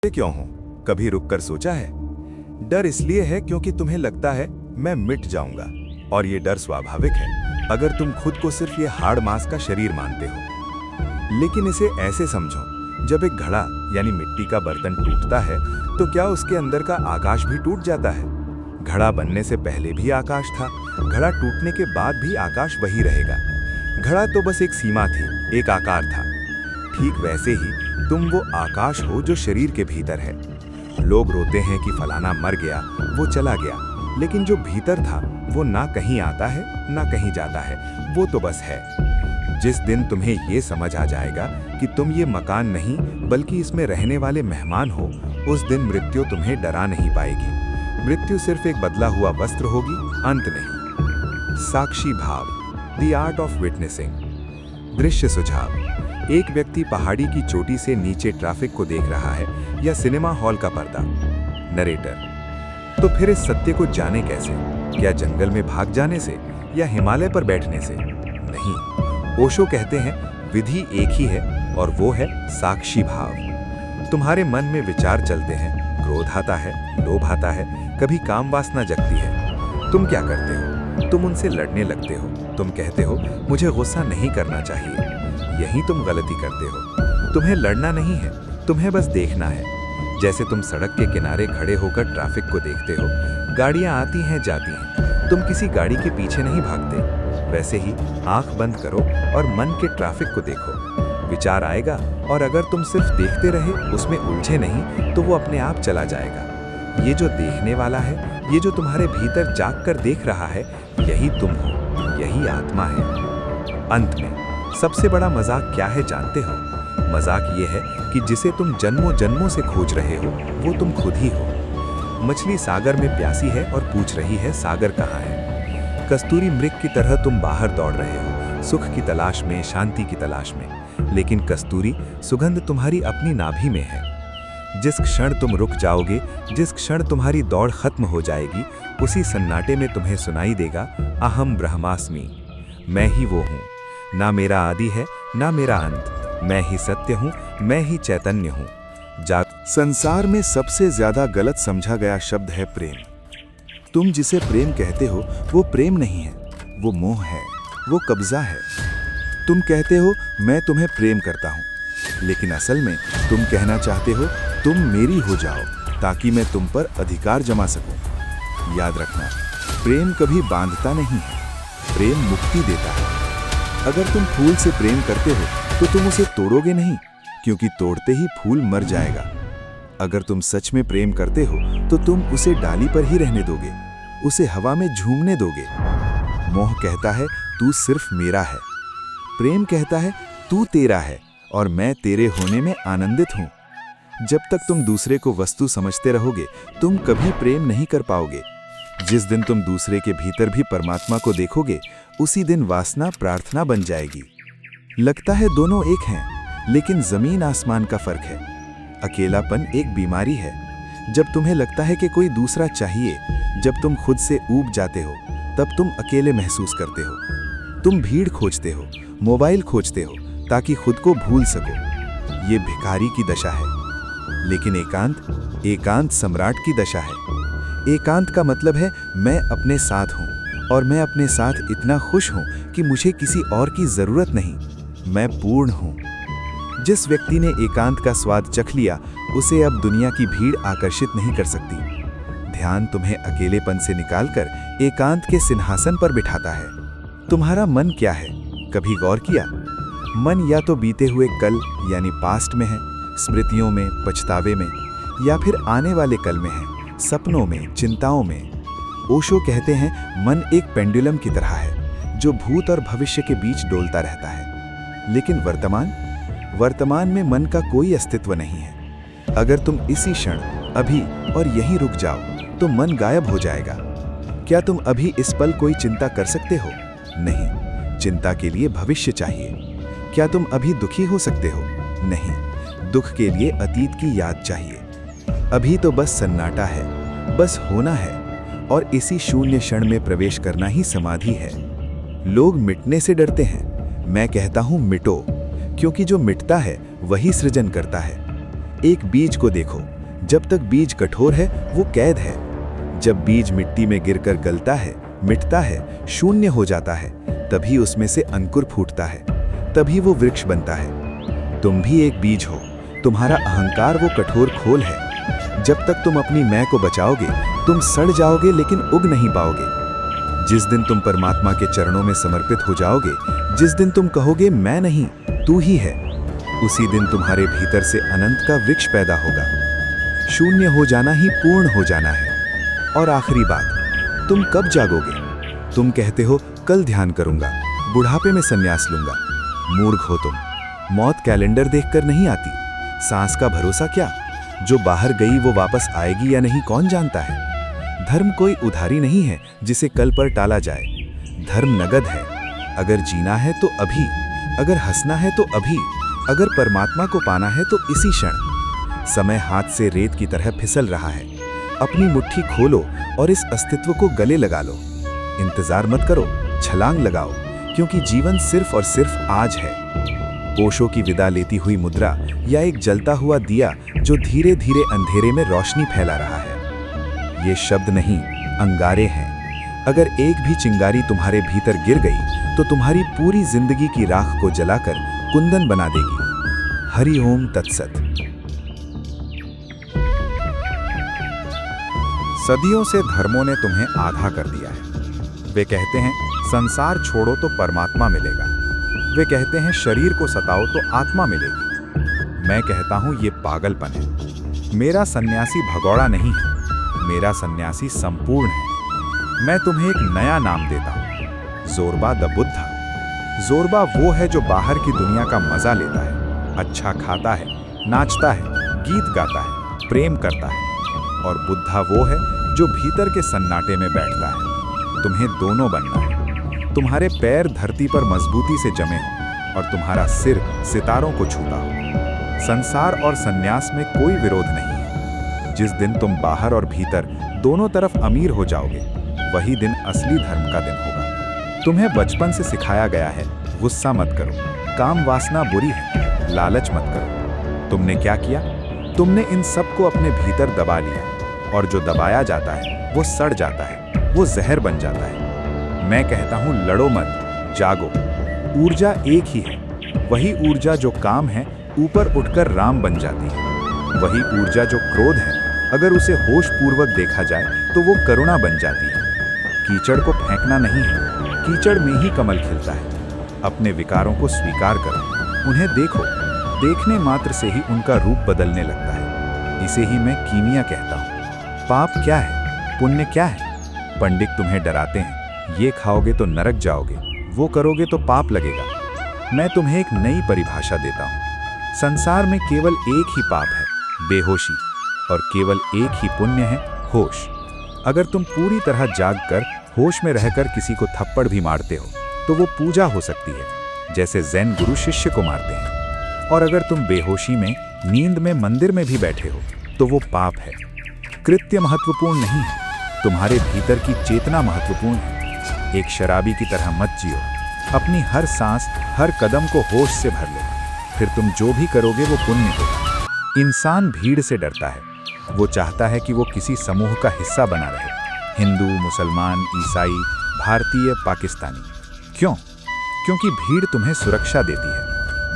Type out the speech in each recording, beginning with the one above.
क्यों हो? कभी रुककर सोचा है? डर इसलिए है क्योंकि तुम्हें लगता है मैं मिट जाऊंगा, और ये डर स्वाभाविक है अगर तुम खुद को सिर्फ ये हार्ड मांस का शरीर मानते हो। लेकिन इसे ऐसे समझो, जब एक घड़ा यानी मिट्टी का बर्तन टूटता है तो क्या उसके अंदर का आकाश भी टूट जाता है? घड़ा बनने से पहले भी आकाश था, घड़ा टूटने के बाद भी आकाश वही रहेगा। घड़ा तो बस एक सीमा थी, एक आकार था। ठीक वैसे ही तुम वो आकाश हो जो शरीर के भीतर है। लोग रोते हैं कि फलाना मर गया, वो चला गया, लेकिन जो भीतर था वो ना कहीं आता है ना कहीं जाता है, वो तो बस है। जिस दिन तुम्हें ये समझ आ जाएगा कि तुम ये मकान नहीं बल्कि इसमें रहने वाले मेहमान हो, उस दिन मृत्यु तुम्हें डरा नहीं पाएगी। मृत्यु सिर्फ एक बदला हुआ वस्त्र होगी, अंत नहीं। साक्षी भाव, द आर्ट ऑफ विटनेसिंग। दृश्य सुझाव। एक व्यक्ति पहाड़ी की चोटी से नीचे ट्रैफिक को देख रहा है या सिनेमा हॉल का पर्दा। नरेटर। तो फिर इस सत्य को जाने कैसे? क्या जंगल में भाग जाने से या हिमालय पर बैठने से? नहीं। ओशो कहते हैं विधि एक ही है और वो है साक्षी भाव। तुम्हारे मन में विचार चलते हैं, क्रोध आता है, लोभ आता है, कभी काम वासना जगती है। तुम क्या करते हो? तुम उनसे लड़ने लगते हो। तुम कहते हो मुझे गुस्सा नहीं करना चाहिए। यही तुम गलती करते हो। तुम्हें लड़ना नहीं है, तुम्हें बस देखना है। जैसे तुम सड़क के किनारे खड़े होकर ट्रैफिक को देखते हो, गाड़ियां आती हैं जाती हैं, तुम किसी गाड़ी के पीछे नहीं भागते। वैसे ही आंख बंद करो और मन के ट्रैफिक को देखो। विचार आएगा और अगर तुम सिर्फ देखते रहे, उसमें उलझे नहीं, तो वो अपने आप चला जाएगा। ये जो देखने वाला है, ये जो तुम्हारे भीतर जाग कर देख रहा है, यही तुम हो, यही आत्मा है। अंत में सबसे बड़ा मजाक क्या है जानते हो? मजाक ये है कि जिसे तुम जन्मों जन्मों से खोज रहे हो, वो तुम खुद ही हो। मछली सागर में प्यासी है और पूछ रही है सागर कहाँ है। कस्तूरी मृग की तरह तुम बाहर दौड़ रहे हो, सुख की तलाश में, शांति की तलाश में, लेकिन कस्तूरी सुगंध तुम्हारी अपनी नाभि में है। जिस क्षण तुम रुक जाओगे, जिस क्षण तुम्हारी दौड़ खत्म हो जाएगी, उसी सन्नाटे में तुम्हें सुनाई देगा अहम ब्रह्मास्मि, मैं ही वो हूँ। ना मेरा आदि है ना मेरा अंत, मैं ही सत्य हूँ, मैं ही चैतन्य हूँ। संसार में सबसे ज्यादा गलत समझा गया शब्द है प्रेम। तुम जिसे प्रेम कहते हो वो प्रेम नहीं है, वो मोह है, वो कब्जा है। तुम कहते हो मैं तुम्हें प्रेम करता हूँ, लेकिन असल में तुम कहना चाहते हो तुम मेरी हो जाओ ताकि मैं तुम पर अधिकार जमा सकूं। याद रखना, प्रेम कभी बांधता नहीं है, प्रेम मुक्ति देता है। अगर तुम फूल से प्रेम करते हो तो तुम उसे तोड़ोगे नहीं, क्योंकि तोड़ते ही फूल मर जाएगा। अगर तुम सच में प्रेम करते हो तो तुम उसे डाली पर ही रहने दोगे, उसे हवा में झूमने दोगे। मोह कहता है तू सिर्फ मेरा है, प्रेम कहता है तू तेरा है और मैं तेरे होने में आनंदित हूं। जब तक तुम दूसरे को वस्तु समझते रहोगे, तुम कभी प्रेम नहीं कर पाओगे। जिस दिन तुम दूसरे के भीतर भी परमात्मा को देखोगे, उसी दिन वासना प्रार्थना बन जाएगी। लगता है दोनों एक हैं, लेकिन जमीन आसमान का फर्क है। अकेलापन एक बीमारी है। जब तुम्हें लगता है कि कोई दूसरा चाहिए, जब तुम खुद से ऊब जाते हो, तब तुम अकेले महसूस करते हो। तुम भीड़ खोजते हो, मोबाइल खोजते हो ताकि खुद को भूल सको। ये भिखारी की दशा है। लेकिन एकांत, एकांत सम्राट की दशा है। एकांत का मतलब है मैं अपने साथ हूँ और मैं अपने साथ इतना खुश हूँ कि मुझे किसी और की जरूरत नहीं, मैं पूर्ण हूँ। जिस व्यक्ति ने एकांत का स्वाद चख लिया, उसे अब दुनिया की भीड़ आकर्षित नहीं कर सकती। ध्यान तुम्हें अकेलेपन से निकालकर एकांत के सिंहासन पर बिठाता है। तुम्हारा मन क्या है? कभी गौर किया? मन या तो बीते हुए कल यानी पास्ट में है, स्मृतियों में, पछतावे में, या फिर आने वाले कल में है, सपनों में, चिंताओं में। ओशो कहते हैं मन एक पेंडुलम की तरह है जो भूत और भविष्य के बीच डोलता रहता है। लेकिन वर्तमान में मन का कोई अस्तित्व नहीं है। अगर तुम इसी क्षण, अभी और यहीं रुक जाओ तो मन गायब हो जाएगा। क्या तुम अभी इस पल कोई चिंता कर सकते हो? नहीं, चिंता के लिए भविष्य चाहिए। क्या तुम अभी दुखी हो सकते हो? नहीं, दुख के लिए अतीत की याद चाहिए। अभी तो बस सन्नाटा है, बस होना है, और इसी शून्य क्षण में प्रवेश करना ही समाधि है। लोग मिटने से डरते हैं, मैं कहता हूं मिटो, क्योंकि जो मिटता है वही सृजन करता है। एक बीज को देखो, जब तक बीज कठोर है वो कैद है। जब बीज मिट्टी में गिरकर गलता है, मिटता है, शून्य हो जाता है, तभी उसमें से अंकुर फूटता है, तभी वो वृक्ष बनता है। तुम भी एक बीज हो, तुम्हारा अहंकार वो कठोर खोल है। जब तक तुम अपनी मैं को बचाओगे, तुम सड़ जाओगे लेकिन उग नहीं पाओगे। जिस दिन तुम परमात्मा के चरणों में समर्पित हो जाओगे, जिस दिन तुम कहोगे मैं नहीं तू ही है, उसी दिन तुम्हारे भीतर से अनंत का वृक्ष पैदा होगा। शून्य हो जाना ही पूर्ण हो जाना है। और आखिरी बात, तुम कब जागोगे? तुम कहते हो कल ध्यान करूंगा, बुढ़ापे में संन्यास लूंगा। मूर्ख हो तुम। मौत कैलेंडर देखकर नहीं आती, सांस का भरोसा क्या? जो बाहर गई वो वापस आएगी या नहीं कौन जानता है। धर्म कोई उधारी नहीं है जिसे कल पर टाला जाए। धर्म नगद है। अगर जीना है तो अभी, अगर हंसना है तो अभी, अगर परमात्मा को पाना है तो इसी क्षण। समय हाथ से रेत की तरह फिसल रहा है। अपनी मुट्ठी खोलो और इस अस्तित्व को गले लगा लो। इंतजार मत करो, छलांग लगाओ, क्योंकि जीवन सिर्फ और सिर्फ आज है। ओशो की विदा लेती हुई मुद्रा या एक जलता हुआ दिया जो धीरे धीरे अंधेरे में रोशनी फैला रहा है। ये शब्द नहीं, अंगारे हैं। अगर एक भी चिंगारी तुम्हारे भीतर गिर गई तो तुम्हारी पूरी जिंदगी की राख को जलाकर कुंदन बना देगी। हरि ओम तत्सत। सदियों से धर्मों ने तुम्हें आधा कर दिया है। वे कहते हैं संसार छोड़ो तो परमात्मा मिलेगा। वे कहते हैं शरीर को सताओ तो आत्मा मिलेगी। मैं कहता हूं ये पागलपन है। मेरा सन्यासी भगौड़ा नहीं है, मेरा सन्यासी संपूर्ण है। मैं तुम्हें एक नया नाम देता हूं, जोरबा द बुद्धा। जोरबा वो है जो बाहर की दुनिया का मजा लेता है, अच्छा खाता है, नाचता है, गीत गाता है, प्रेम करता है। और बुद्धा वो है जो भीतर के सन्नाटे में बैठता है। तुम्हें दोनों बनना है। तुम्हारे पैर धरती पर मजबूती से जमे हो और तुम्हारा सिर सितारों को छूता हो। संसार और सन्यास में कोई विरोध नहीं है। जिस दिन तुम बाहर और भीतर दोनों तरफ अमीर हो जाओगे, वही दिन असली धर्म का दिन होगा। तुम्हें बचपन से सिखाया गया है गुस्सा मत करो, काम वासना बुरी है, लालच मत करो। तुमने क्या किया? तुमने इन सब को अपने भीतर दबा लिया, और जो दबाया जाता है वो सड़ जाता है, वो जहर बन जाता है। मैं कहता हूं लड़ो मत, जागो। ऊर्जा एक ही है। वही ऊर्जा जो काम है ऊपर उठकर राम बन जाती है। वही ऊर्जा जो क्रोध है, अगर उसे होश पूर्वक देखा जाए तो वो करुणा बन जाती है। कीचड़ को फेंकना नहीं है, कीचड़ में ही कमल खिलता है। अपने विकारों को स्वीकार करो, उन्हें देखो। देखने मात्र से ही उनका रूप बदलने लगता है। इसे ही मैं कीमिया कहता हूँ। पाप क्या है, पुण्य क्या है? पंडित तुम्हें डराते हैं, ये खाओगे तो नरक जाओगे, वो करोगे तो पाप लगेगा। मैं तुम्हें एक नई परिभाषा देता हूँ। संसार में केवल एक ही पाप है, बेहोशी, और केवल एक ही पुण्य है, होश। अगर तुम पूरी तरह जागकर होश में रहकर किसी को थप्पड़ भी मारते हो तो वो पूजा हो सकती है, जैसे जैन गुरु शिष्य को मारते हैं। और अगर तुम बेहोशी में, नींद में मंदिर में भी बैठे हो तो वो पाप है। कृत्य महत्वपूर्ण नहीं है, तुम्हारे भीतर की चेतना महत्वपूर्ण है। एक शराबी की तरह मत जियो। अपनी हर सांस, हर कदम को होश से भर लो, फिर तुम जो भी करोगे वो पुण्य होगा। इंसान भीड़ से डरता है। वो चाहता है कि वो किसी समूह का हिस्सा बना रहे, हिंदू, मुसलमान, ईसाई, भारतीय, पाकिस्तानी। क्यों? क्योंकि भीड़ तुम्हें सुरक्षा देती है।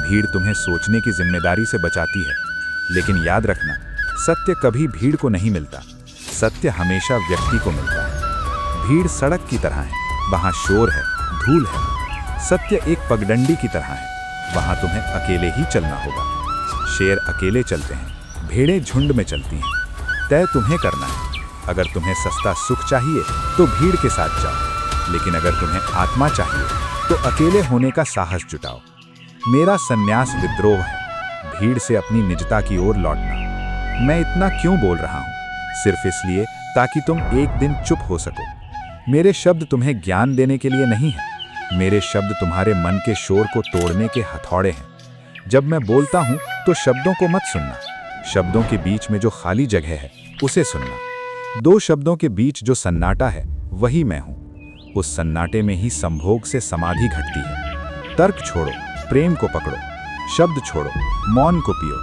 भीड़ तुम्हें सोचने की जिम्मेदारी से बचाती है। लेकिन याद रखना, सत्य कभी भीड़ को नहीं मिलता, सत्य हमेशा व्यक्ति को मिलता है। भीड़ सड़क की तरह है, वहां शोर है, धूल है। सत्य एक पगडंडी की तरह है, वहां तुम्हें अकेले ही चलना होगा। शेर अकेले चलते हैं, भेड़ें झुंड में चलती हैं। तय तुम्हें करना है। अगर तुम्हें सस्ता सुख चाहिए तो भीड़ के साथ जाओ, लेकिन अगर तुम्हें आत्मा चाहिए तो अकेले होने का साहस जुटाओ। मेरा सन्यास विद्रोह है, भीड़ से अपनी निजता की ओर लौटना। मैं इतना क्यों बोल रहा हूं? सिर्फ इसलिए ताकि तुम एक दिन चुप हो सको। मेरे शब्द तुम्हें ज्ञान देने के लिए नहीं है। मेरे शब्द तुम्हारे मन के शोर को तोड़ने के हथौड़े हैं। जब मैं बोलता हूं तो शब्दों को मत सुनना, शब्दों के बीच में जो खाली जगह है उसे सुनना। दो शब्दों के बीच जो सन्नाटा है वही मैं हूं। उस सन्नाटे में ही संभोग से समाधि घटती है। तर्क छोड़ो, प्रेम को पकड़ो। शब्द छोड़ो, मौन को पियो,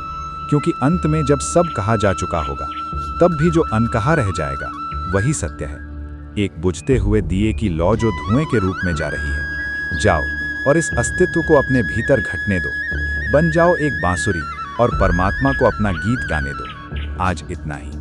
क्योंकि अंत में जब सब कहा जा चुका होगा तब भी जो अनकहा रह जाएगा वही सत्य है। एक बुझते हुए दिए की लौ जो धुएं के रूप में जा रही है। जाओ और इस अस्तित्व को अपने भीतर घटने दो। बन जाओ एक बांसुरी और परमात्मा को अपना गीत गाने दो। आज इतना ही।